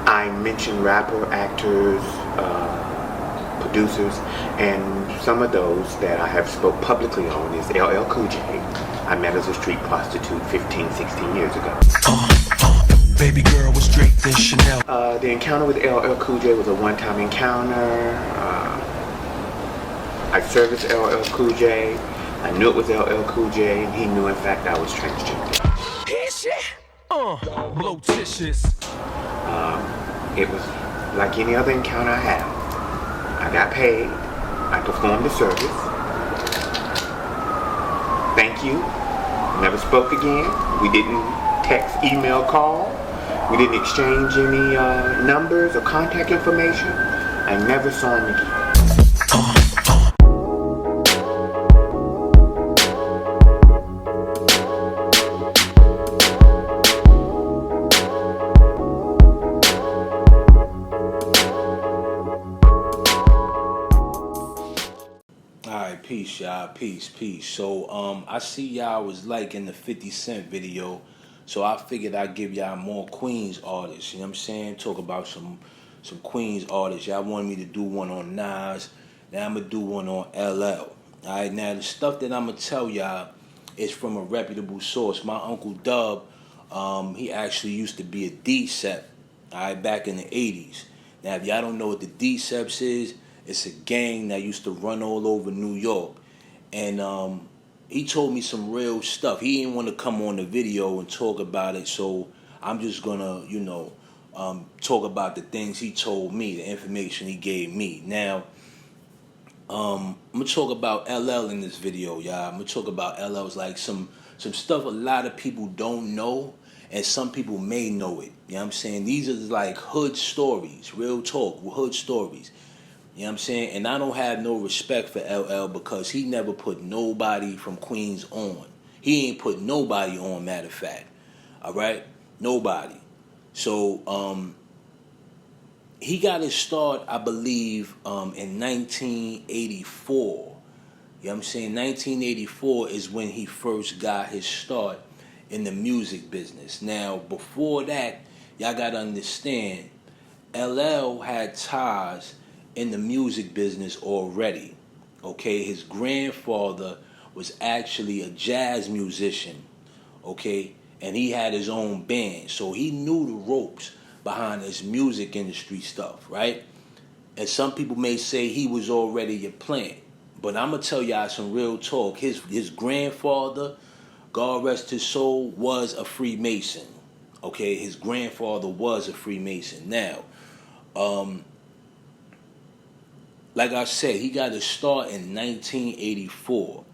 I mentioned rapper, actors, producers, and some of those that I have spoke publicly on is LL Cool J. I met as a street prostitute 15, 16 years ago. Baby girl was draped in Chanel. The encounter with LL Cool J was a one-time encounter. I serviced LL Cool J. I knew it was LL Cool J, and he knew, in fact, I was transgender. Blotitious. It was like any other encounter I had. I got paid. I performed the service. Thank you. Never spoke again. We didn't text, email, call. We didn't exchange any numbers or contact information. I never saw him again. Peace, y'all. Peace. So, I see y'all was liking the 50 Cent video, so I figured I'd give y'all more Queens artists. You know what I'm saying? Talk about some Queens artists. Y'all wanted me to do one on Nas. Now I'm gonna do one on LL. All right. Now the stuff that I'm gonna tell y'all is from a reputable source. My Uncle Dub, he actually used to be a Decep. All right, back in the 80s. Now if y'all don't know what the Deceps is, it's a gang that used to run all over New York. And he told me some real stuff. He didn't want to come on the video and talk about it, so I'm just going to, talk about the things he told me, the information he gave me. Now, I'm going to talk about LL in this video, y'all. I'm going to talk about LL's like some stuff a lot of people don't know, and some people may know it. You know what I'm saying? These are like hood stories, real talk, hood stories. You know what I'm saying? And I don't have no respect for LL because he never put nobody from Queens on. He ain't put nobody on, matter of fact. All right? Nobody. So, he got his start, I believe, in 1984. You know what I'm saying? 1984 is when he first got his start in the music business. Now, before that, y'all got to understand, LL had ties in the music business already. Okay, his grandfather was actually a jazz musician, okay, and he had his own band, so he knew the ropes behind this music industry stuff, right? And some people may say he was already a plant, but I'm gonna tell y'all some real talk. His grandfather, God rest his soul, was a Freemason. Okay, his grandfather was a Freemason. Now, like I said, he got his start in 1984. All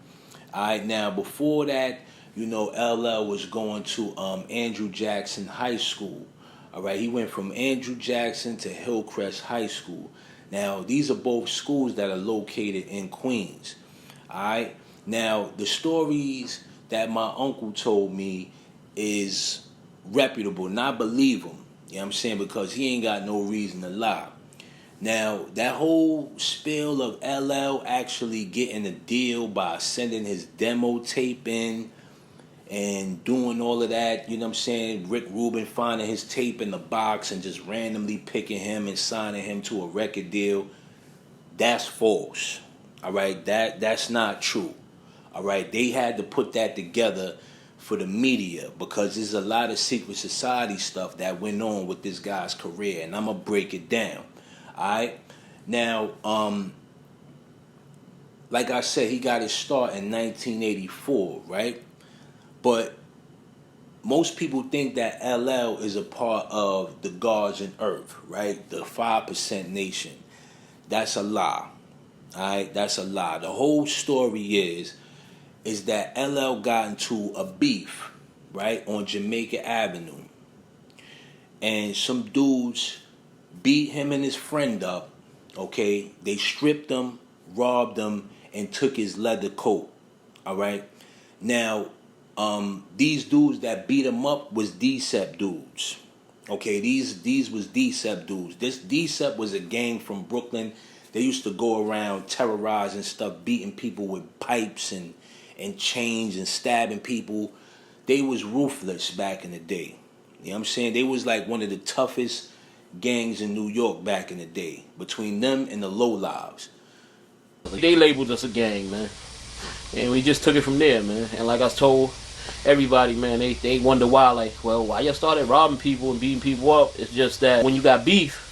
right, now before that, LL was going to Andrew Jackson High School. All right, he went from Andrew Jackson to Hillcrest High School. Now, these are both schools that are located in Queens. All right, now the stories that my uncle told me is reputable, and I believe him. You know what I'm saying? Because he ain't got no reason to lie. Now, that whole spiel of LL actually getting a deal by sending his demo tape in and doing all of that, you know what I'm saying? Rick Rubin finding his tape in the box and just randomly picking him and signing him to a record deal, that's false. All right? That's not true. All right? They had to put that together for the media because there's a lot of secret society stuff that went on with this guy's career, and I'm going to break it down. Alright, now, like I said, he got his start in 1984, right? But most people think that LL is a part of the Gods and Earth, right? The 5% Nation. That's a lie. Alright, that's a lie. The whole story is that LL got into a beef, right, on Jamaica Avenue. And some dudes beat him and his friend up, okay? They stripped him, robbed him, and took his leather coat, all right? Now, these dudes that beat him up was Decep dudes, okay? These was Decep dudes. This Decep was a gang from Brooklyn. They used to go around terrorizing stuff, beating people with pipes and chains and stabbing people. They was ruthless back in the day. You know what I'm saying? They was like one of the toughest gangs in New York back in the day. Between them and the Low Lives. They labeled us a gang, man. And we just took it from there, man. And like I told everybody, man, they wonder why, like, well, why y'all started robbing people and beating people up? It's just that when you got beef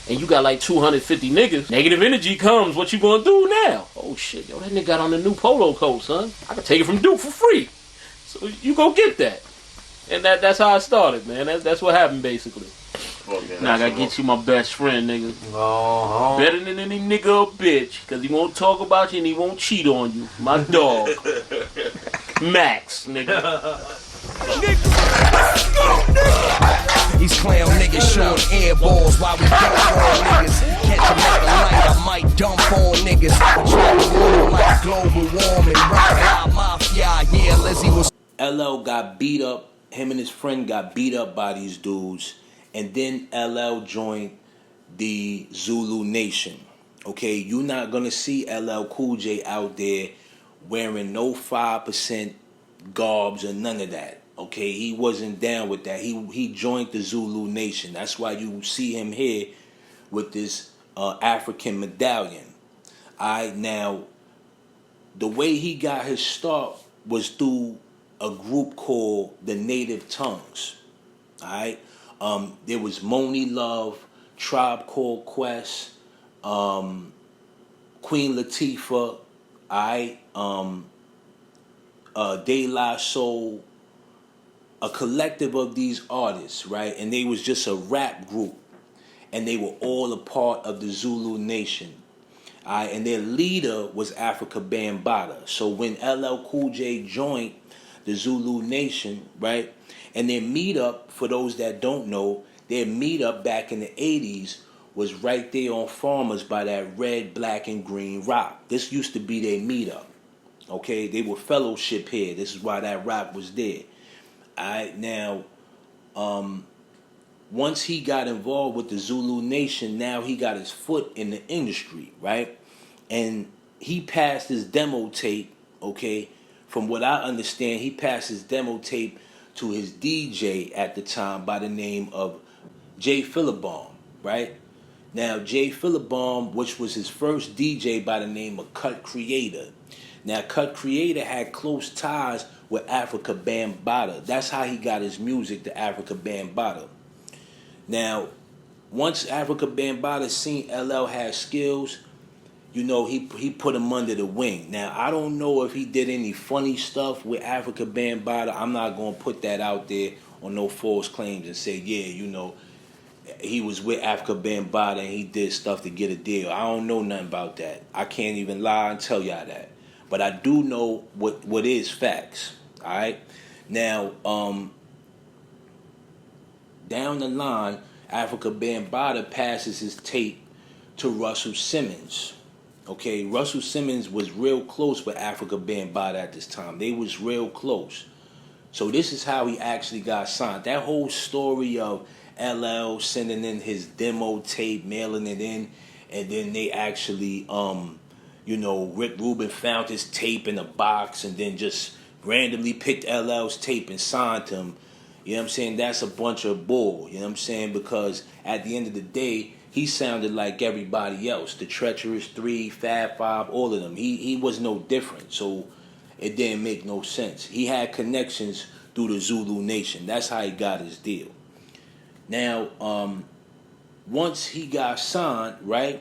and you got like 250 niggas, negative energy comes. What you gonna do now? Oh shit, yo, that nigga got on the new polo coat, son. I can take it from Duke for free. So you go get that. And that's how I started, man. That's what happened, basically. Now I gotta get you my best friend, nigga. Better than any nigga or bitch, cause he won't talk about you and he won't cheat on you. My dog. Max, nigga. These clown niggas showing air balls while we dump on niggas. Catch them at the light, I might dump on niggas. Try to warm like global warming. Rock mafia, yeah, Lizzie was. LL got beat up. Him and his friend got beat up by these dudes. And then LL joined the Zulu Nation. Okay, you're not gonna see LL Cool J out there wearing no 5% garbs or none of that. Okay, he wasn't down with that. He joined the Zulu Nation. That's why you see him here with this African medallion. Alright, now the way he got his start was through a group called the Native Tongues. Alright. There was Moni Love, Tribe Called Quest, Queen Latifah, De La Soul, a collective of these artists, right? And they was just a rap group, and they were all a part of the Zulu Nation. And their leader was Africa Bambaataa. So when LL Cool J joined the Zulu Nation, right? And their meetup, for those that don't know, their meetup back in the 80s was right there on Farmers by that red, black, and green rock. This used to be their meetup. Okay? They were fellowship here. This is why that rock was there. Alright, now, once he got involved with the Zulu Nation, now he got his foot in the industry, right? And he passed his demo tape, okay? From what I understand, he passed his demo tape to his DJ at the time by the name of Jay Philibom, right? Now, Jay Philibom, which was his first DJ by the name of Cut Creator. Now, Cut Creator had close ties with Africa Bambaataa. That's how he got his music to Africa Bambaataa. Now, once Africa Bambaataa seen LL had skills, you know, he put him under the wing. Now, I don't know if he did any funny stuff with Africa Bambaataa. I'm not going to put that out there on no false claims and say, yeah, you know, he was with Africa Bambaataa and he did stuff to get a deal. I don't know nothing about that. I can't even lie and tell y'all that. But I do know what is facts. All right? Now, down the line, Africa Bambaataa passes his tape to Russell Simmons. Okay, Russell Simmons was real close with Africa Bambaataa at this time. They was real close. So this is how he actually got signed. That whole story of LL sending in his demo tape, mailing it in, and then they actually, you know, Rick Rubin found his tape in a box and then just randomly picked LL's tape and signed him. You know what I'm saying? That's a bunch of bull. You know what I'm saying? Because at the end of the day, he sounded like everybody else. The Treacherous Three, Fab Five, all of them. He was no different. So it didn't make no sense. He had connections through the Zulu Nation. That's how he got his deal. Now, once he got signed, right?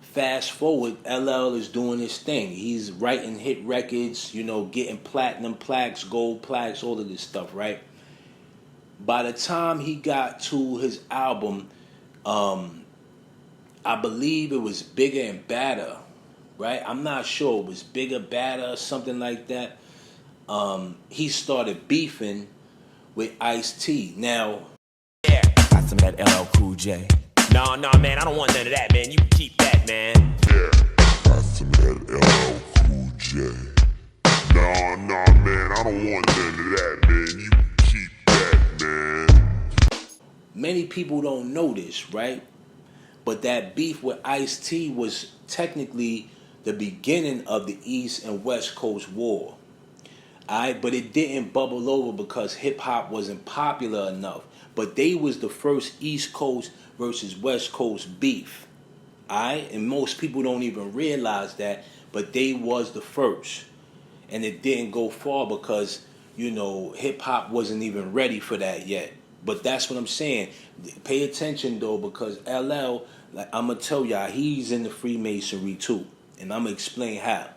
Fast forward, LL is doing his thing. He's writing hit records, you know, getting platinum plaques, gold plaques, all of this stuff, right? By the time he got to his album, I believe it was Bigger and Badder, right? I'm not sure. It was Bigger, Badder, something like that. He started beefing with Ice-T. Now, yeah, got some of that LL Cool J. No, man, I don't want none of that, man. You can keep that, man. Yeah, got some of that LL Cool J. No, man, I don't want none of that, man. You can keep that, man. many people don't know this, right? But that beef with Ice-T was technically the beginning of the East and West Coast War. Alright, but it didn't bubble over because hip-hop wasn't popular enough. but they was the first East Coast versus West Coast beef. Alright? And most people don't even realize that, but they was the first. And it didn't go far because, you know, hip hop wasn't even ready for that yet. But that's what I'm saying. Pay attention though, because LL, like I'm gonna tell y'all, he's in the Freemasonry too. And I'm gonna explain how.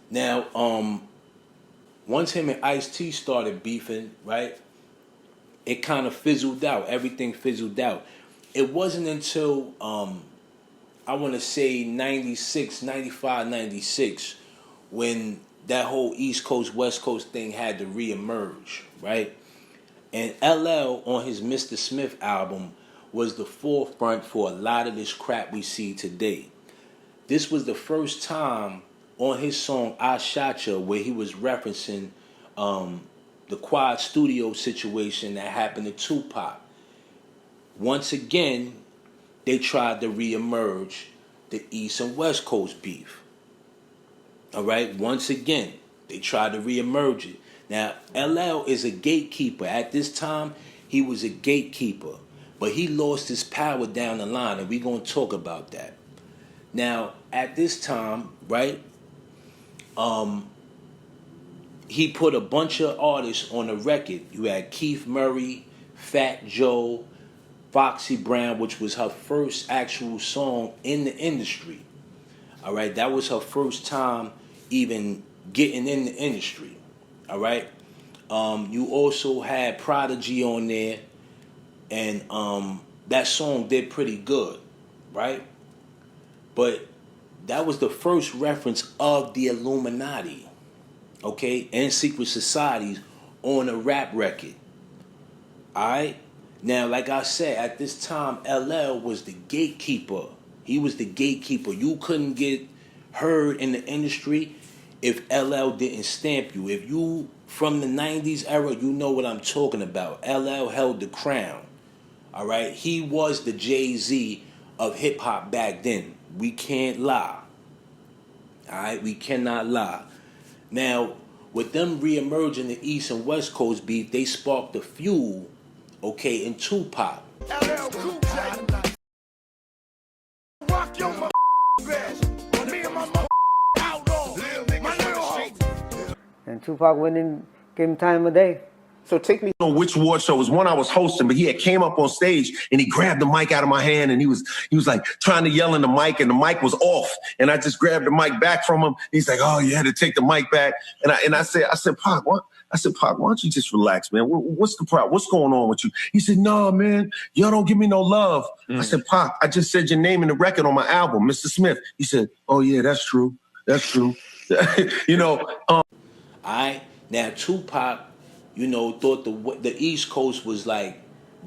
Now, once him and Ice-T started beefing, right, it kind of fizzled out. Everything fizzled out. It wasn't until, I want to say 96, 95, 96, when that whole East Coast, West Coast thing had to reemerge, right? And LL on his Mr. Smith album was the forefront for a lot of this crap we see today. This was the first time on his song I Shot Ya where he was referencing the Quad Studio situation that happened to Tupac. Once again, they tried to reemerge the East and West Coast beef. All right, once again, they tried to reemerge it. Now, LL is a gatekeeper. At this time, he was a gatekeeper, but he lost his power down the line, and we're going to talk about that. Now, at this time, right, he put a bunch of artists on a record. You had Keith Murray, Fat Joe, Foxy Brown, which was her first actual song in the industry. All right, that was her first time even getting in the industry. All right, you also had Prodigy on there, and that song did pretty good, right? But that was the first reference of the Illuminati, okay, and secret societies on a rap record. All right. Now, like I said, at this time, LL was the gatekeeper. He was the gatekeeper. You couldn't get heard in the industry if LL didn't stamp you. If you from the 90s era, you know what I'm talking about. LL held the crown. All right? He was the Jay-Z of hip-hop back then. We can't lie. All right? We cannot lie. Now, with them reemerging the East and West Coast beef, they sparked the fuel, okay, in Tupac. LL Cool J. Rock your best. Me and my outlaw. My little homie. And Tupac went in, gave him time of day. So take me. Know which award show. It was one I was hosting, but he had came up on stage and he grabbed the mic out of my hand and he was like trying to yell in the mic and the mic was off and I just grabbed the mic back from him. He's like, "Oh, you had to take the mic back." And I said, "Pac, what?" I said, "Pac, why don't you just relax, man? What's the problem? What's going on with you?" He said, "No, man, y'all don't give me no love." I said, "Pac, I just said your name in the record on my album, Mr. Smith." He said, "Oh yeah, that's true. That's true." You know. All right. Now Tupac, you know, thought the East Coast was like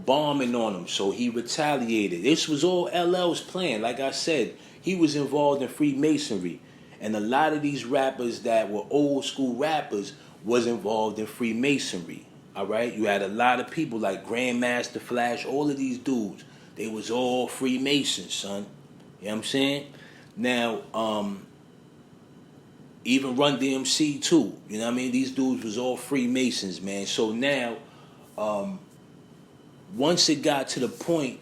bombing on him, so he retaliated. This was all LL's plan. Like I said, he was involved in Freemasonry, and a lot of these rappers that were old school rappers was involved in Freemasonry. All right, you had a lot of people like Grandmaster Flash, all of these dudes. They was all Freemasons, son. You know what I'm saying? Now, even Run DMC too. You know what I mean? These dudes was all Freemasons, man. So now, once it got to the point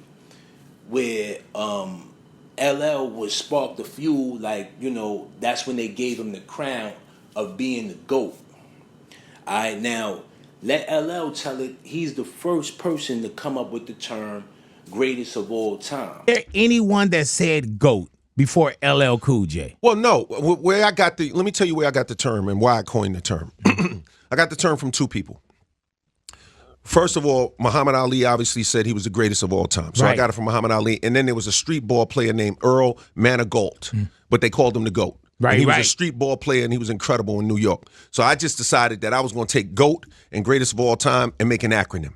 where LL was sparked the fuel, like, you know, that's when they gave him the crown of being the GOAT. All right, now, let LL tell it. He's the first person to come up with the term greatest of all time. Is there anyone that said GOAT before LL Cool J? Well, no. Where I got let me tell you where I got the term and why I coined the term. I got the term from two people. First of all, Muhammad Ali obviously said he was the greatest of all time. So right. I got it from Muhammad Ali. And then there was a street ball player named Earl Manigault, but they called him the GOAT. Right, and he was a street ball player and he was incredible in New York. So I just decided that I was going to take GOAT and greatest of all time and make an acronym.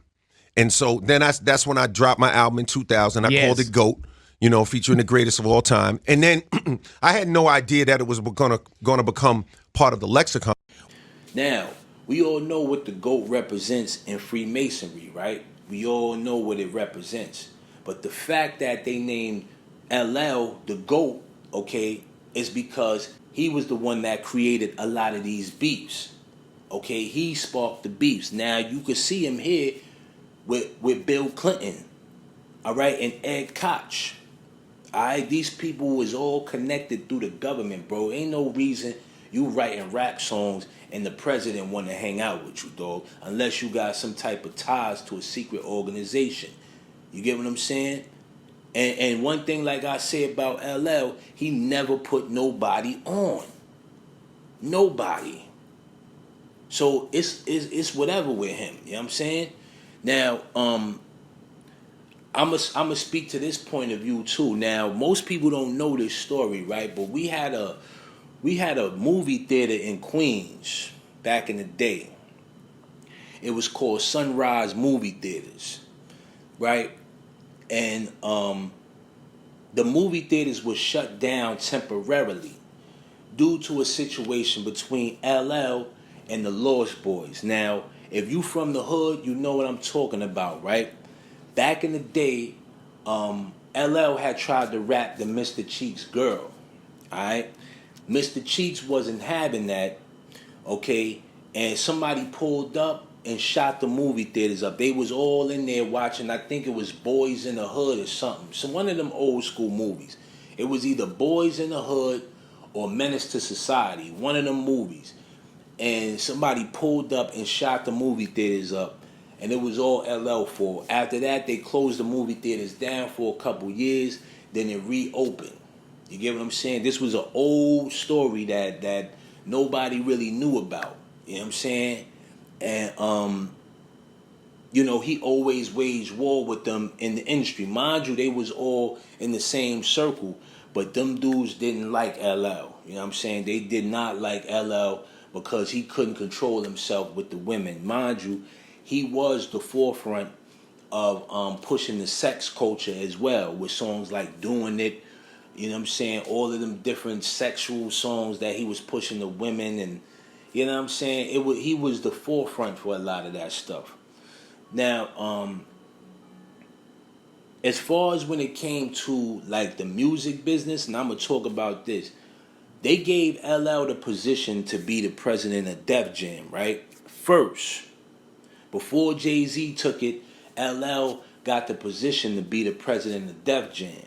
And so then that's when I dropped my album in 2000. I called it GOAT, you know, featuring the greatest of all time. And then I had no idea that it was going to become part of the lexicon. Now, we all know what the GOAT represents in Freemasonry, right? We all know what it represents. But the fact that they named LL the GOAT, okay, is because he was the one that created a lot of these beefs. Okay, he sparked the beefs. Now, you could see him here with Bill Clinton, all right, and Ed Koch. All right, these people was all connected through the government, bro. Ain't no reason you writing rap songs and the president want to hang out with you, dog, unless you got some type of ties to a secret organization. You get what I'm saying? And one thing, like I said about LL, he never put nobody on. Nobody. So it's whatever with him. You know what I'm saying? Now, I'ma speak to this point of view too. Now, most people don't know this story, right? But we had a movie theater in Queens back in the day. It was called Sunrise Movie Theaters, right? And the movie theaters were shut down temporarily due to a situation between LL and the Lost Boys. Now, if you from the hood, you know what I'm talking about, right? Back in the day, LL had tried to rap the Mr. Cheeks girl, alright? Mr. Cheeks wasn't having that, okay? And somebody pulled up and shot the movie theaters up. They was all in there watching, I think it was Boys in the Hood or something. So one of them old school movies. It was either Boys in the Hood or Menace to Society, one of them movies. And somebody pulled up and shot the movie theaters up. And it was all LL fault. After that, they closed the movie theaters down for a couple years. Then it reopened. You get what I'm saying? This was an old story that nobody really knew about. You know what I'm saying? And, you know, he always waged war with them in the industry. Mind you, they was all in the same circle. But them dudes didn't like LL. You know what I'm saying? They did not like LL because he couldn't control himself with the women. Mind you, he was the forefront of pushing the sex culture as well, with songs like Doing It, you know what I'm saying, all of them different sexual songs that he was pushing the women, and you know what I'm saying, he was the forefront for a lot of that stuff. Now, as far as when it came to like the music business, and I'm gonna talk about this, they gave LL the position to be the president of Def Jam, right? First. Before Jay-Z took it, LL got the position to be the president of Def Jam.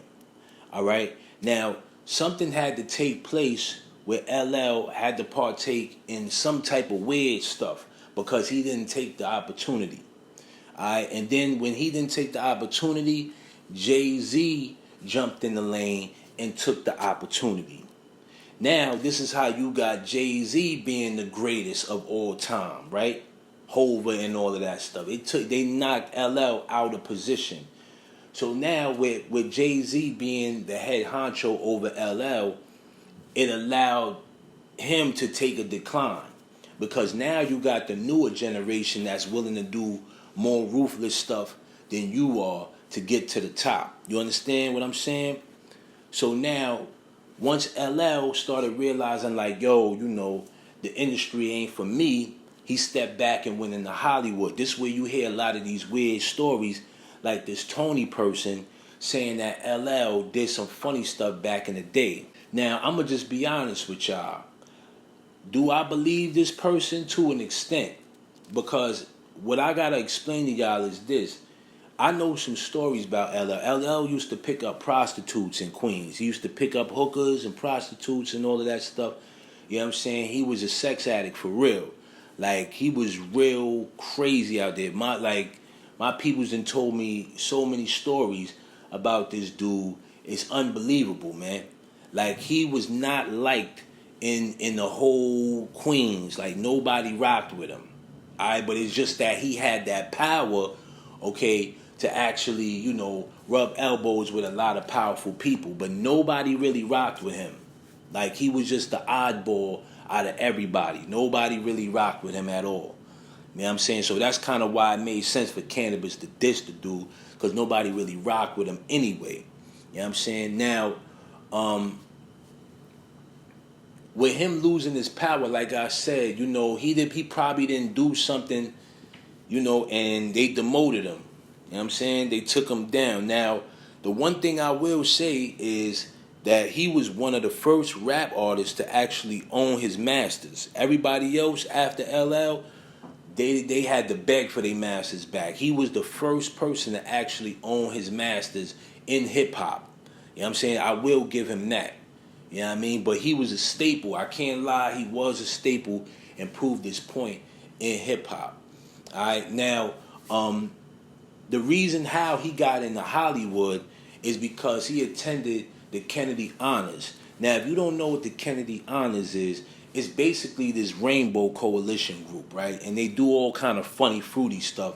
All right? Now, something had to take place where LL had to partake in some type of weird stuff because he didn't take the opportunity. All right? And then when he didn't take the opportunity, Jay-Z jumped in the lane and took the opportunity. Now, this is how you got Jay-Z being the greatest of all time, right? Hova and all of that stuff. They knocked LL out of position. So now with Jay-Z being the head honcho over LL, it allowed him to take a decline. Because now you got the newer generation that's willing to do more ruthless stuff than you are to get to the top. You understand what I'm saying? So now, once LL started realizing like, yo, you know, the industry ain't for me, he stepped back and went into Hollywood. This is where you hear a lot of these weird stories, like this Tony person saying that LL did some funny stuff back in the day. Now, I'm going to just be honest with y'all. Do I believe this person? To an extent. Because what I got to explain to y'all is this. I know some stories about LL. LL used to pick up prostitutes in Queens. He used to pick up hookers and prostitutes and all of that stuff. You know what I'm saying? He was a sex addict for real. Like, he was real crazy out there. My peoples done told me so many stories about this dude. It's unbelievable, man. Like, he was not liked in the whole Queens. Like, nobody rocked with him. All right, but it's just that he had that power, okay, to actually, you know, rub elbows with a lot of powerful people. But nobody really rocked with him. Like, he was just the oddball out of everybody. Nobody really rocked with him at all. You know what I'm saying? So that's kind of why it made sense for Cannabis to diss the dude, because nobody really rocked with him anyway. You know what I'm saying? Now, with him losing his power, like I said, you know, he probably didn't do something, you know, and they demoted him. You know what I'm saying? They took him down. Now, the one thing I will say is that he was one of the first rap artists to actually own his masters. Everybody else after LL they had to beg for their masters back. He was the first person to actually own his masters in hip hop. You know what I'm saying? I will give him that. You know what I mean? But he was a staple. I can't lie, he was a staple and proved his point in hip hop. Alright, now the reason how he got into Hollywood is because he attended the Kennedy Honors. Now, if you don't know what the Kennedy Honors is, it's basically this rainbow coalition group, right? And they do all kind of funny, fruity stuff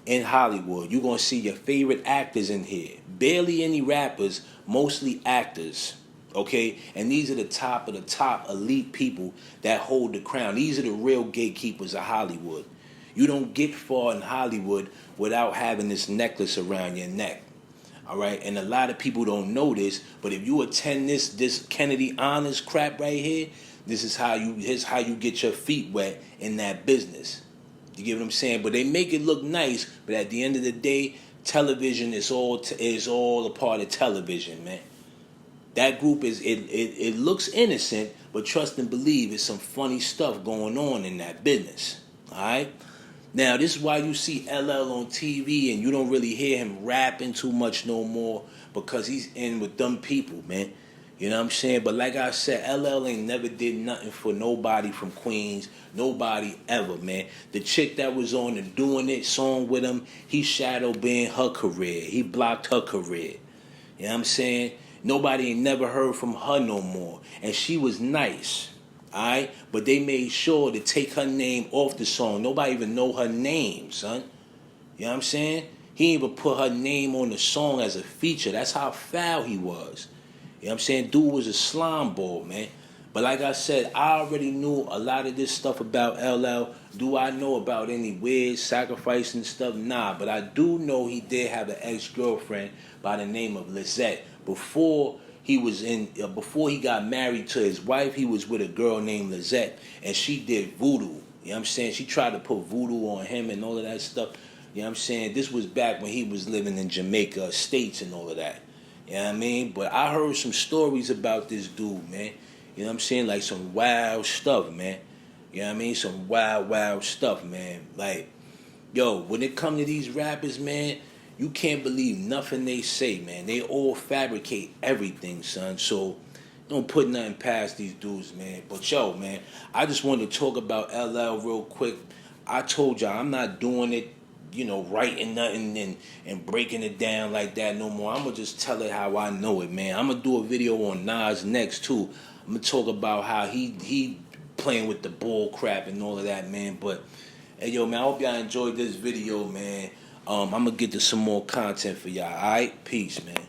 in Hollywood. You're going to see your favorite actors in here. Barely any rappers, mostly actors, okay? And these are the top of the top elite people that hold the crown. These are the real gatekeepers of Hollywood. You don't get far in Hollywood without having this necklace around your neck. All right, and a lot of people don't know this, but if you attend this Kennedy Honors crap right here, this is how you get your feet wet in that business. You get what I'm saying? But they make it look nice, but at the end of the day, television is all a part of television, man. That group it looks innocent, but trust and believe, it's some funny stuff going on in that business. All right. Now, this is why you see LL on TV and you don't really hear him rapping too much no more, because he's in with them people, man. You know what I'm saying? But like I said, LL ain't never did nothing for nobody from Queens, nobody ever, man. The chick that was on the Doing It song with him, he shadow banned her career. He blocked her career. You know what I'm saying? Nobody ain't never heard from her no more. And she was nice. Alright, but they made sure to take her name off the song. Nobody even know her name, son. You know what I'm saying? He didn't even put her name on the song as a feature. That's how foul he was. You know what I'm saying? Dude was a slime ball, man. But like I said, I already knew a lot of this stuff about LL. Do I know about any weird sacrificing stuff? Nah, but I do know he did have an ex-girlfriend by the name of Lizette. Before he got married to his wife, he was with a girl named Lizette, and she did voodoo. You know what I'm saying? She tried to put voodoo on him and all of that stuff. You know what I'm saying? This was back when he was living in Jamaica States and all of that. You know what I mean? But I heard some stories about this dude, man. You know what I'm saying? Like some wild stuff, man. You know what I mean? Some wild stuff, man. Like, yo, when it come to these rappers, man, you can't believe nothing they say, man. They all fabricate everything, son. So don't put nothing past these dudes, man. But yo, man, I just wanted to talk about LL real quick. I told y'all I'm not doing it, writing nothing and breaking it down like that no more. I'm going to just tell it how I know it, man. I'm going to do a video on Nas next, too. I'm going to talk about how he playing with the bull crap and all of that, man. But, hey, yo, man, I hope y'all enjoyed this video, man. I'm going to get to some more content for y'all, all right? Peace, man.